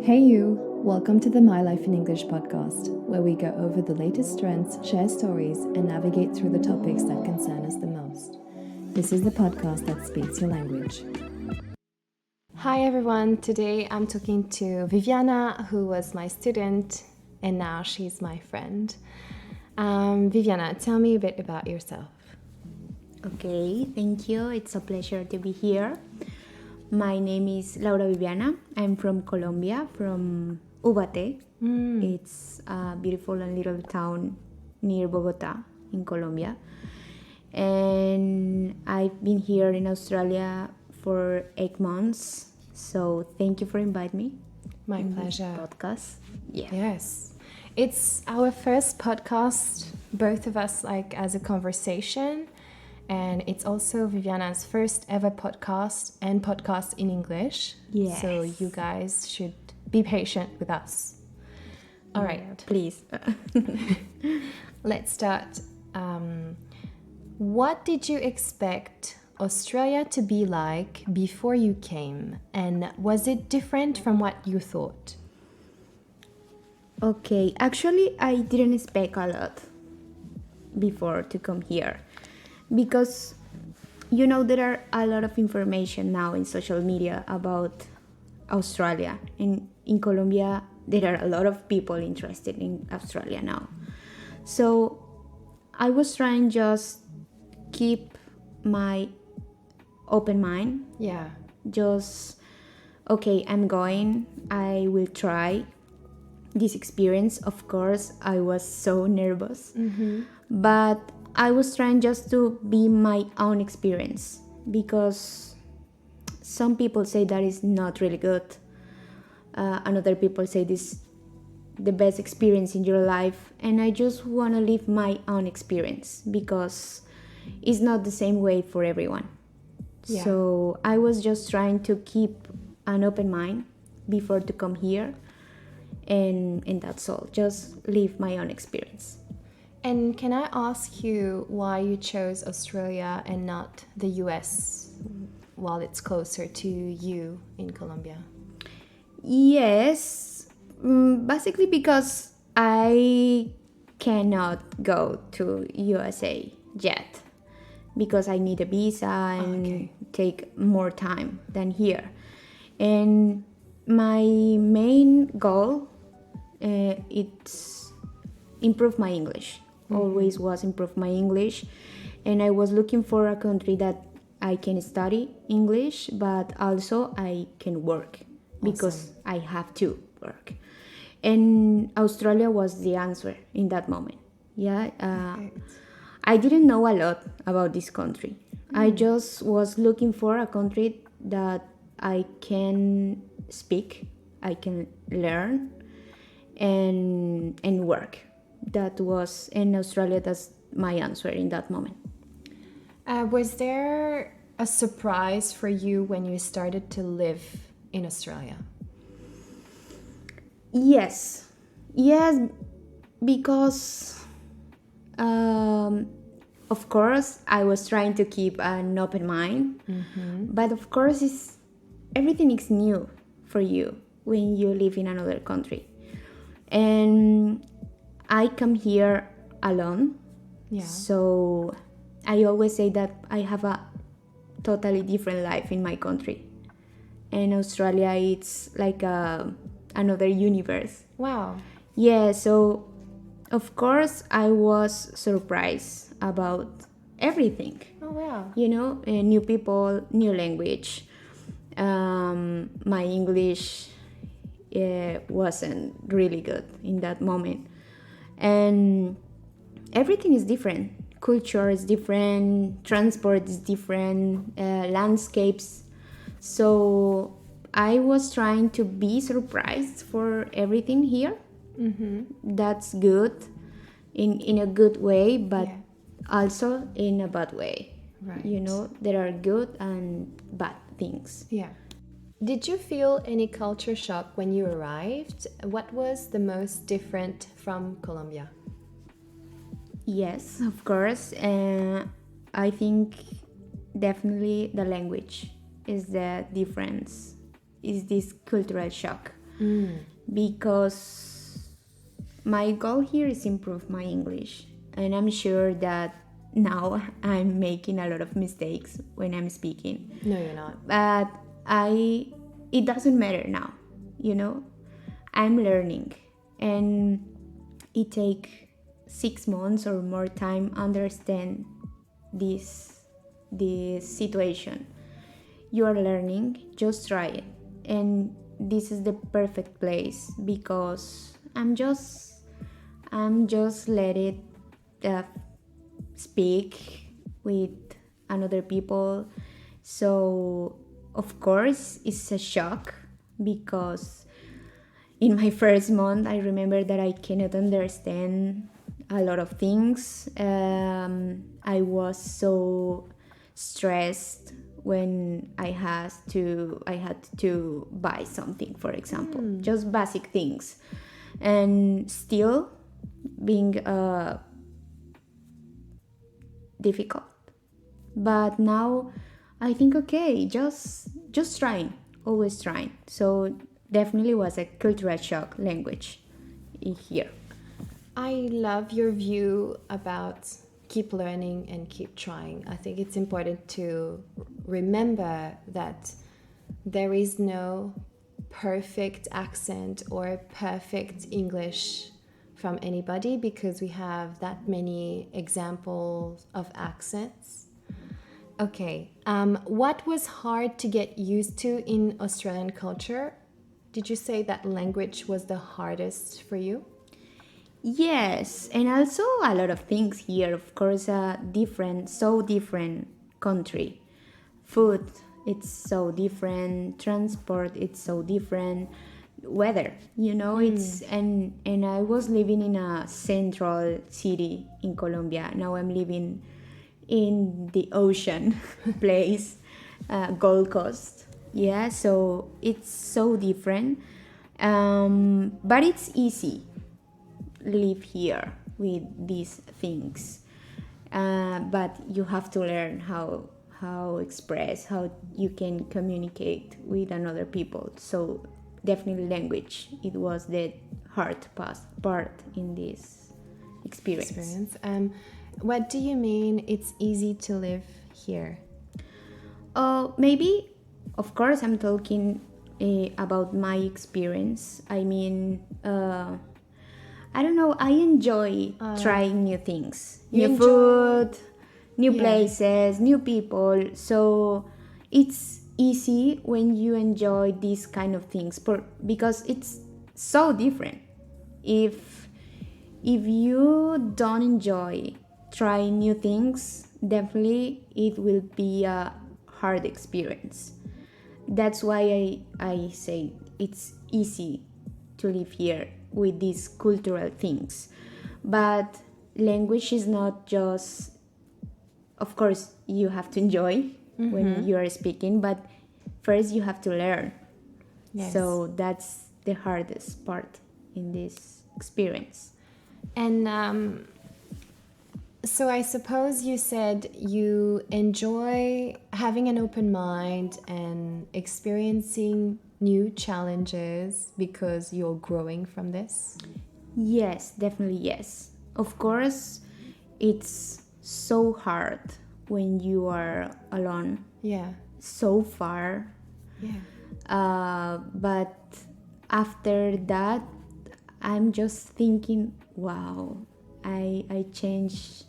Hey you! Welcome to the My Life in English podcast, where we go over the latest trends, share stories, and navigate through the topics that concern us the most. This is the podcast that speaks your language. Hi everyone! Today I'm talking to Viviana, who was my student, and now she's my friend. Viviana, tell me a bit about yourself. Okay, thank you. It's a pleasure to be here. My name is Laura Viviana. I'm from Colombia, from Ubate. It's a beautiful and little town near Bogota in Colombia. And I've been here in Australia for 8 months. So thank you for inviting me. My pleasure. This podcast. Yeah. Yes. It's our first podcast, both of us as a conversation. And it's also Viviana's first ever podcast and podcast in English. Yes. So you guys should be patient with us. All right. Please. Let's start. What did you expect Australia to be like before you came? And was it different from what you thought? Okay, actually, I didn't expect a lot before to come here. Because, there are a lot of information now in social media about Australia. And in Colombia, there are a lot of people interested in Australia now. So I was trying just keep my open mind. Yeah. Just, okay, I'm going. I will try this experience. Of course, I was so nervous. But I was trying just to be my own experience, because some people say that is not really good, and other people say this the best experience in your life, and I just want to live my own experience because it's not the same way for everyone. Yeah. So I was just trying to keep an open mind before to come here, and that's all. Just live my own experience. And can I ask you why you chose Australia and not the US while it's closer to you in Colombia? Yes, basically because I cannot go to USA yet, because I need a visa and take more time than here. And my main goal it's improve my English. Always was improve my English, and I was looking for a country that I can study English, but also I can work, because I have to work. And Australia was the answer in that moment. Yeah, I didn't know a lot about this country. I just was looking for a country that I can speak, I can learn, and work. That was in Australia. That's my answer in that moment. Was there a surprise for you when you started to live in Australia? Yes, because of course I was trying to keep an open mind, but of course everything is new for you when you live in another country, and I come here alone. Yeah. So I always say that I have a totally different life in my country. And Australia, it's like another universe. Wow. Yeah, so of course I was surprised about everything. Oh, wow. New people, new language. My English wasn't really good in that moment. And everything is different. Culture is different, transport is different, landscapes. So I was trying to be surprised for everything here. That's good in a good way, but also in a bad way. Right. There are good and bad things. Yeah. Did you feel any culture shock when you arrived? What was the most different from Colombia? Yes, of course. I think definitely the language is the difference, is this cultural shock. because my goal here is improve my English, and I'm sure that now I'm making a lot of mistakes when I'm speaking. No, you're not. But it doesn't matter now, you know. I'm learning, and it take 6 months or more time understand this situation. You are learning, just try it, and this is the perfect place because I'm just let it uh, speak with another people. So of course it's a shock because in my first month I remember that I cannot understand a lot of things. I was so stressed when I had to buy something, for example, just basic things, and still being difficult. But now I think okay, just trying, always trying. So definitely was a cultural shock language in here. I love your view about keep learning and keep trying. I think it's important to remember that there is no perfect accent or perfect English from anybody because we have that many examples of accents. Okay, what was hard to get used to in Australian culture? Did you say that language was the hardest for you? Yes, and also a lot of things here. Of course, so different country. Food, it's so different. Transport, it's so different. Weather, it's and I was living in a central city in Colombia. Now I'm living in the ocean place, Gold Coast. Yeah, so it's so different, but it's easy live here with these things, but you have to learn how express how you can communicate with another people. So definitely language, it was the hard part in this experience. What do you mean it's easy to live here? Maybe, of course, I'm talking about my experience. I mean, I don't know, I enjoy trying new things, new food, new places, new people. So it's easy when you enjoy these kind of things because it's so different. If you don't enjoy trying new things, definitely it will be a hard experience. That's why I say it's easy to live here with these cultural things. But language is not just, of course, you have to enjoy when you are speaking, but first you have to learn. Yes. So that's the hardest part in this experience. And so I suppose you said you enjoy having an open mind and experiencing new challenges because you're growing from this? Yes, definitely yes. Of course, it's so hard when you are alone. Yeah. So far. Yeah. But after that, I'm just thinking, wow, I changed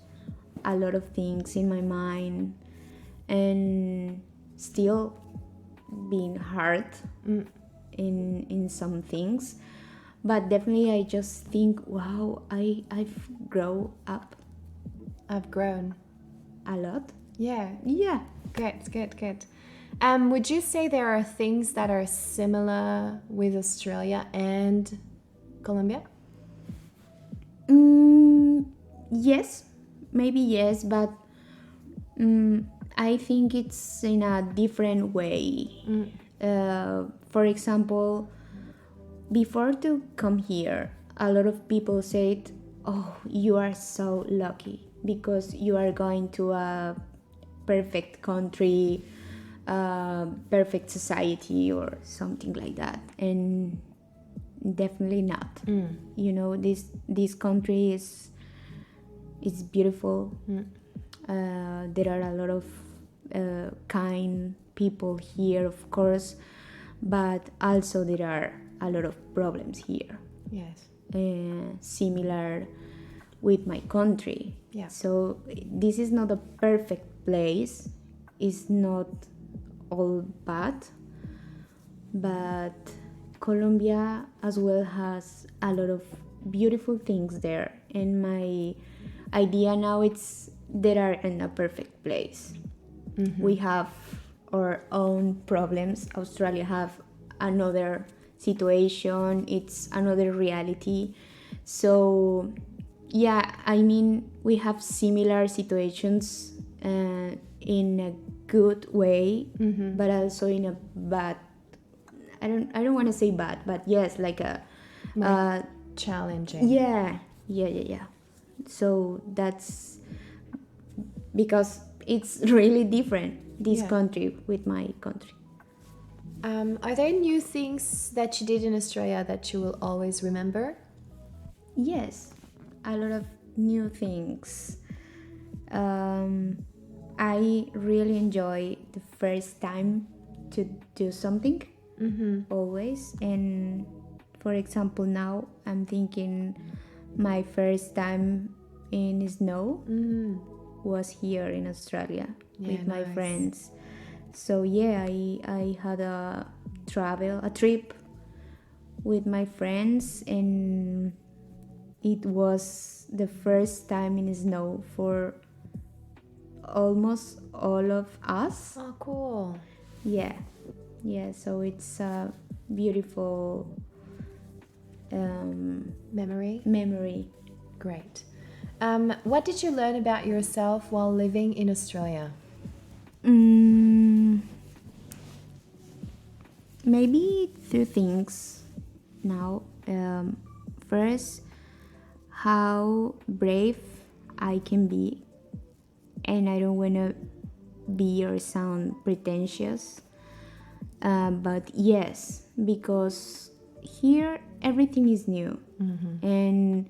a lot of things in my mind, and still being hard in some things, but definitely I just think, wow, I've grown up. I've grown a lot. Yeah. Good. Would you say there are things that are similar with Australia and Colombia? Yes, maybe yes, but I think it's in a different way. For example, before to come here, a lot of people said, oh, you are so lucky because you are going to a perfect country, perfect society or something like that. And definitely not. You know, this country is beautiful. There are a lot of kind people here, of course, but also there are a lot of problems here. Yes. Similar with my country. Yeah. So this is not a perfect place. It's not all bad, but Colombia as well has a lot of beautiful things there. And my idea now it's there aren't a perfect place. We have our own problems. Australia have another situation. It's another reality. So yeah, I mean we have similar situations in a good way, but also in a bad. I don't want to say bad, but yes, like a challenging. Yeah. So that's because it's really different, this country with my country. Are there new things that you did in Australia that you will always remember? Yes, a lot of new things. I really enjoy the first time to do something, always. And for example, now I'm thinking my first time in snow was here in Australia with my friends. So yeah, I had a trip with my friends, and it was the first time in snow for almost all of us. Oh, cool. Yeah, so it's a beautiful memory. Great. What did you learn about yourself while living in Australia? Maybe two things now. First, how brave I can be, and I don't want to be or sound pretentious, but yes, because here everything is new, and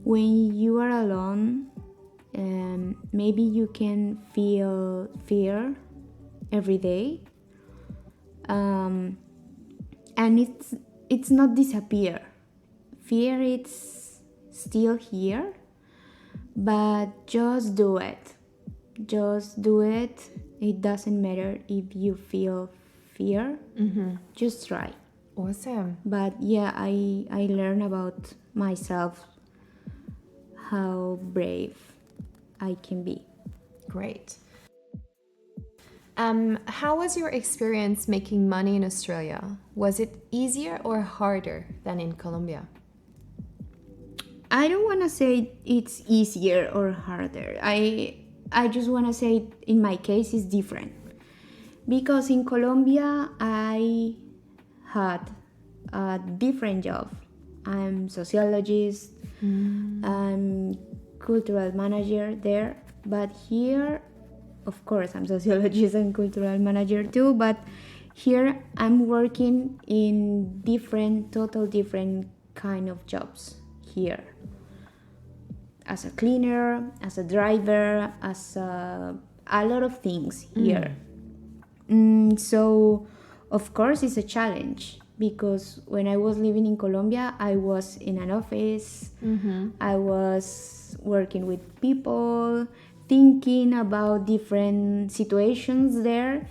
when you are alone, maybe you can feel fear every day, and it's not disappear. Fear it's still here, but just do it. It doesn't matter if you feel fear. Just try. Awesome. But yeah, I learned about myself, how brave I can be. Great. How was your experience making money in Australia? Was it easier or harder than in Colombia? I don't want to say it's easier or harder. I just want to say in my case it's different. Because in Colombia I had a different job. I'm sociologist, I'm cultural manager there, but here, of course, I'm sociologist and cultural manager too, but here I'm working in total different kind of jobs here. As a cleaner, as a driver, as a lot of things here. So, of course, it's a challenge because when I was living in Colombia, I was in an office, I was working with people, thinking about different situations there,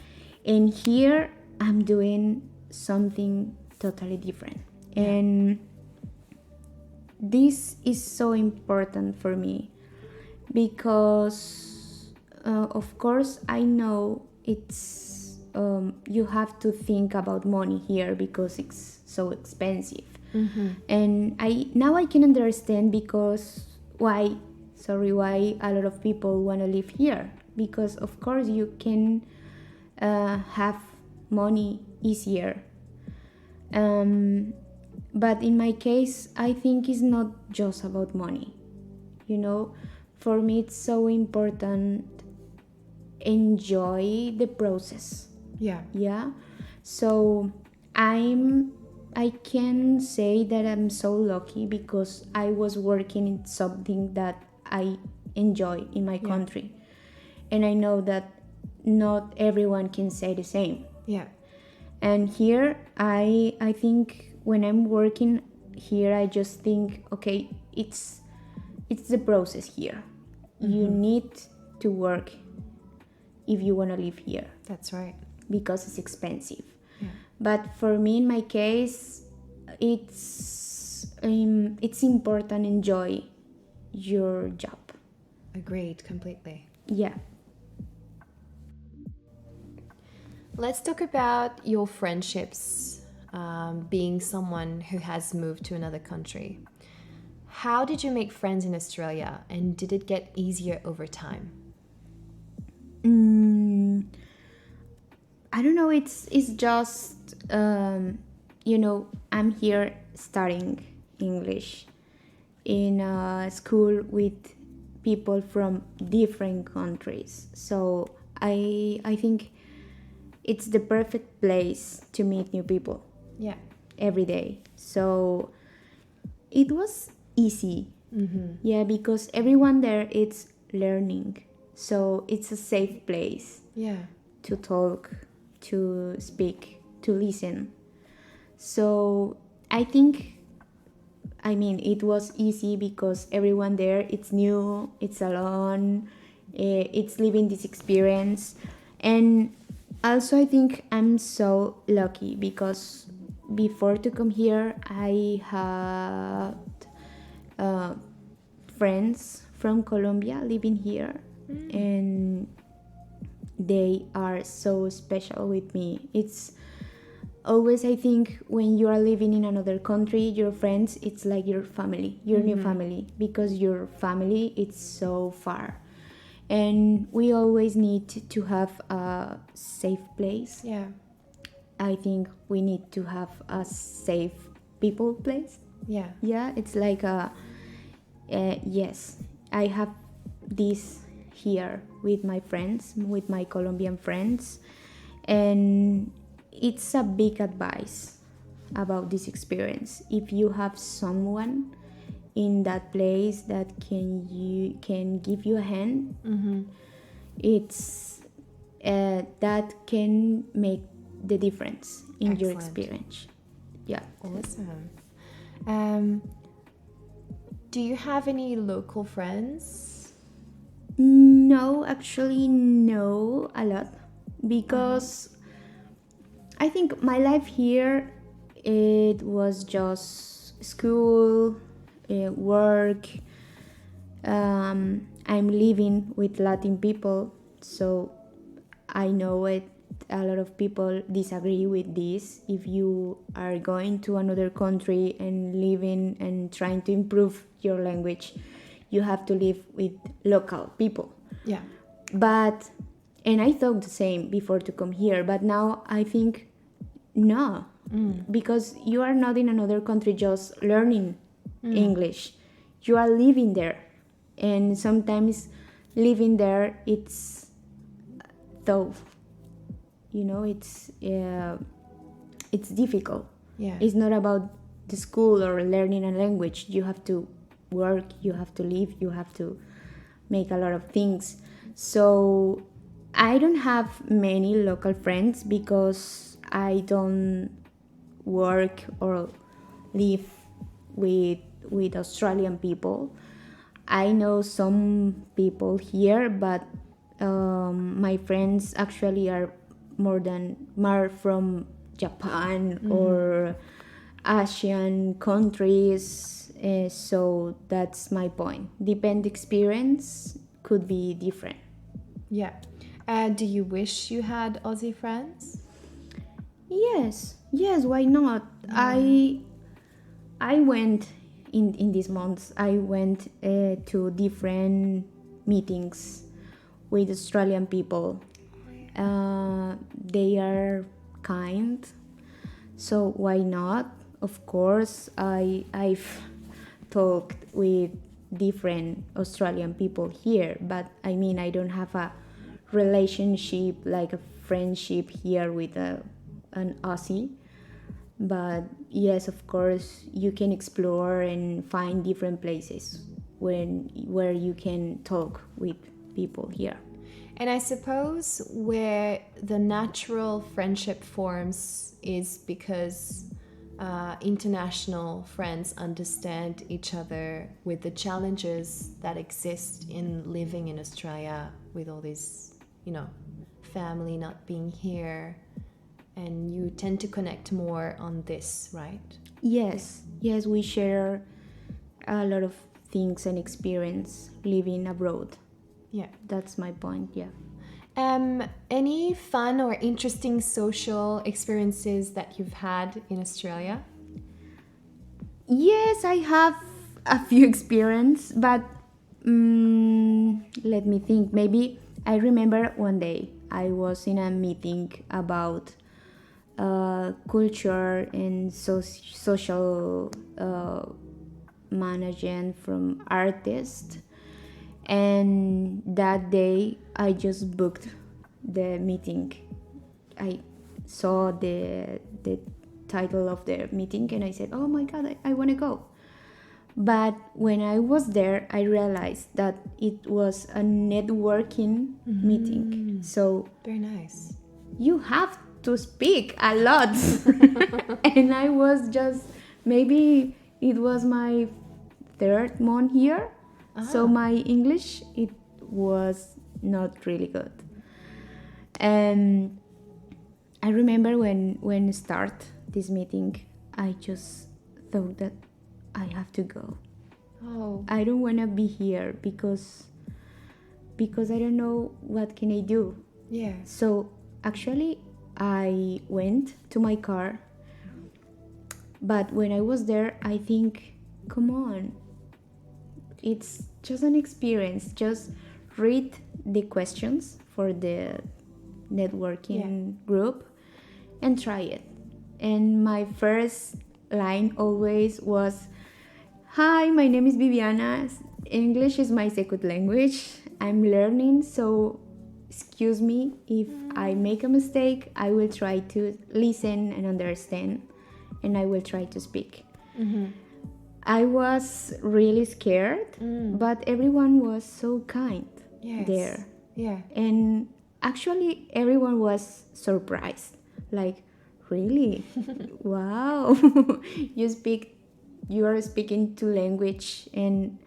and here I'm doing something totally different. And this is so important for me because, of course, I know it's you have to think about money here because it's so expensive. And I can understand because why a lot of people want to live here, because of course you can have money easier. But in my case, I think it's not just about money. For me it's so important enjoy the process. Yeah. So I'm I can say that I'm so lucky because I was working in something that I enjoy in my country. And I know that not everyone can say the same. Yeah. And here, I think when I'm working here, I just think, okay, it's the process here. You need to work if you want to live here. That's right. Because it's expensive. Yeah. But for me, in my case, it's important to enjoy your job. Agreed, completely. Yeah. Let's talk about your friendships, being someone who has moved to another country. How did you make friends in Australia, and did it get easier over time? I don't know. It's just I'm here studying English in a school with people from different countries. So I think it's the perfect place to meet new people. Yeah. Every day. So it was easy. Yeah, because everyone there is learning. So it's a safe place Yeah. to talk, to speak, to listen. So I think, it was easy because everyone there, it's new, it's alone, it's living this experience. And also I think I'm so lucky because before to come here, I had friends from Colombia living here, and they are so special with me. It's always, I think, when you are living in another country, your friends, it's like your family, your new family, because your family, it's so far. And we always need to have a safe place. Yeah. I think we need to have a safe people place. Yeah. Yeah, it's like yes, I have this here with my friends, with my Colombian friends, and it's a big advice about this experience. If you have someone in that place that can give you a hand, it's that can make the difference in your Excellent. experience. Yeah. Awesome. Do you have any local friends? No, actually, no, a lot, because I think my life here, it was just school, work. I'm living with Latin people, so I know it. A lot of people disagree with this. If you are going to another country and living and trying to improve your language, you have to live with local people. Yeah. And I thought the same before to come here, but now I think no, because you are not in another country just learning English. You are living there, and sometimes living there, it's tough. It's difficult. Yeah. It's not about the school or learning a language. You have to work, you have to live, you have to make a lot of things. So I don't have many local friends because I don't work or live with Australian people. I know some people here, but my friends actually are more from Japan or Asian countries. So that's my point. Depend experience could be different. Yeah. Do you wish you had Aussie friends? Yes, why not? I went in these months. I went to different meetings with Australian people. They are kind, so why not? Of course, I've talked with different Australian people here, but I don't have a relationship like a friendship here with an Aussie. But yes, of course, you can explore and find different places where you can talk with people here. And I suppose where the natural friendship forms is because international friends understand each other with the challenges that exist in living in Australia with all this, family not being here. And you tend to connect more on this, right? Yes, yes, we share a lot of things and experience living abroad. Yeah. That's my point, yeah. Any fun or interesting social experiences that you've had in Australia? Yes, I have a few experience, but let me think. Maybe I remember one day I was in a meeting about culture and social management from artists, and that day I just booked the meeting. I saw the title of the meeting and I said, oh my god, I want to go. But when I was there, I realized that it was a networking meeting. So Very nice. you have to speak a lot. And I was just, maybe it was my third month here. So my English, it was not really good. And I remember when start this meeting, I just thought that I have to go. Oh. I don't want to be here because I don't know what can I do. Yeah. So actually I went to my car, but when I was there, I think, come on, it's just an experience. Just read the questions for the networking group and try it. And my first line always was, hi, my name is Viviana. English is my second language. I'm learning, so excuse me if I make a mistake. I will try to listen and understand, and I will try to speak. I was really scared, but everyone was so kind there. Yeah. And actually, everyone was surprised. Like, really? Wow. You are speaking two language and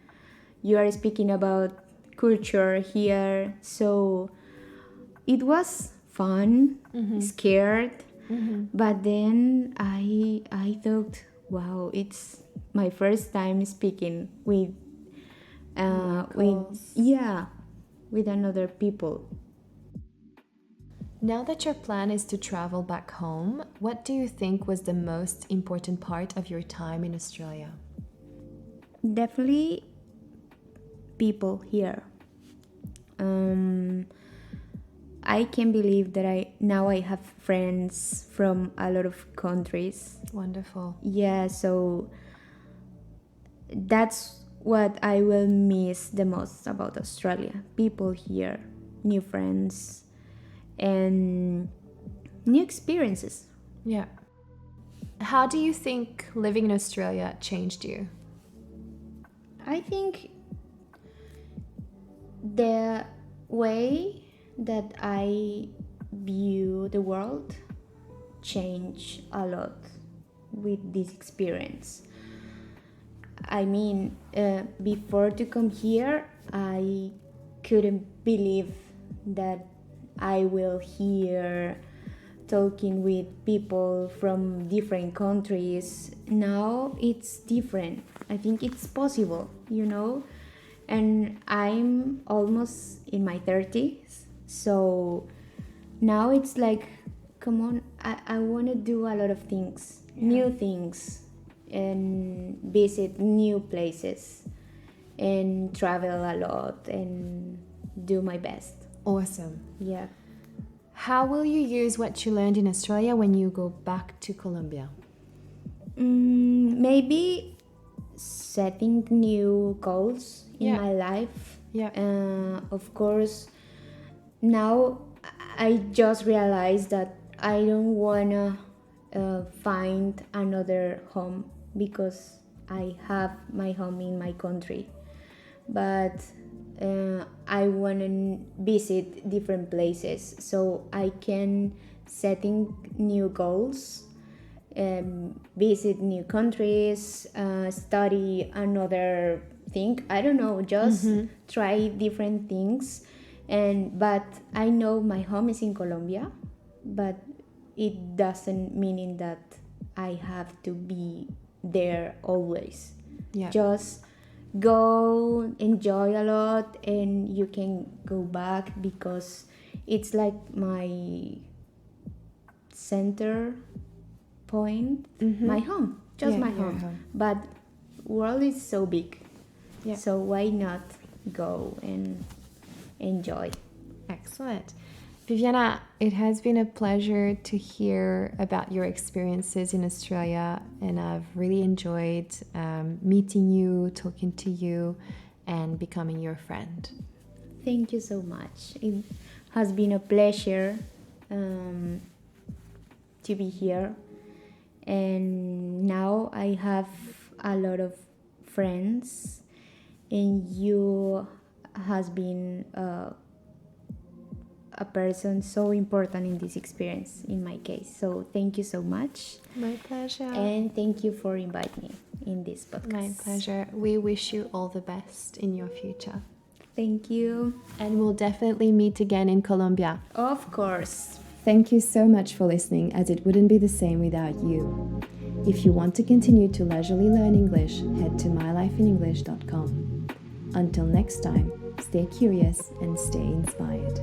you are speaking about culture here. So it was fun, scared, but then I thought, wow, it's my first time speaking with with another people. Now that your plan is to travel back home, what do you think was the most important part of your time in Australia? Definitely people here. I can believe that I have friends from a lot of countries. Wonderful. Yeah, so that's what I will miss the most about Australia. People here, new friends, and new experiences. Yeah. How do you think living in Australia changed you? I think the way that I view the world changed a lot with this experience. I mean, before to come here, I couldn't believe that I will hear talking with people from different countries. Now it's different. I think it's possible, and I'm almost in my 30s. So now it's like, come on, I want to do a lot of things, new things, and visit new places and travel a lot and do my best. Awesome. Yeah. How will you use what you learned in Australia when you go back to Colombia? Maybe setting new goals in my life. Yeah. Of course, now I just realized that I don't wanna find another home because I have my home in my country. But I want to visit different places so I can setting new goals, visit new countries, study another thing. I don't know, just try different things. But I know my home is in Colombia, but it doesn't mean that I have to be there always. Yeah. Just go, enjoy a lot, and you can go back because it's like my center point, my home, just Yeah, my your home. home. But world is so big, Yeah. so why not go and enjoy? Excellent. Viviana, it has been a pleasure to hear about your experiences in Australia, and I've really enjoyed meeting you, talking to you, and becoming your friend. Thank you so much. It has been a pleasure to be here, and now I have a lot of friends, and you has been a person so important in this experience in my case. So thank you so much, My pleasure. and thank you for inviting me in this podcast. My pleasure. We wish you all the best in your future. Thank you. And we'll definitely meet again in Colombia. Of course. Thank you so much for listening, as it wouldn't be the same without you. If you want to continue to leisurely learn English, head to mylifeinenglish.com. Until next time, stay curious and stay inspired.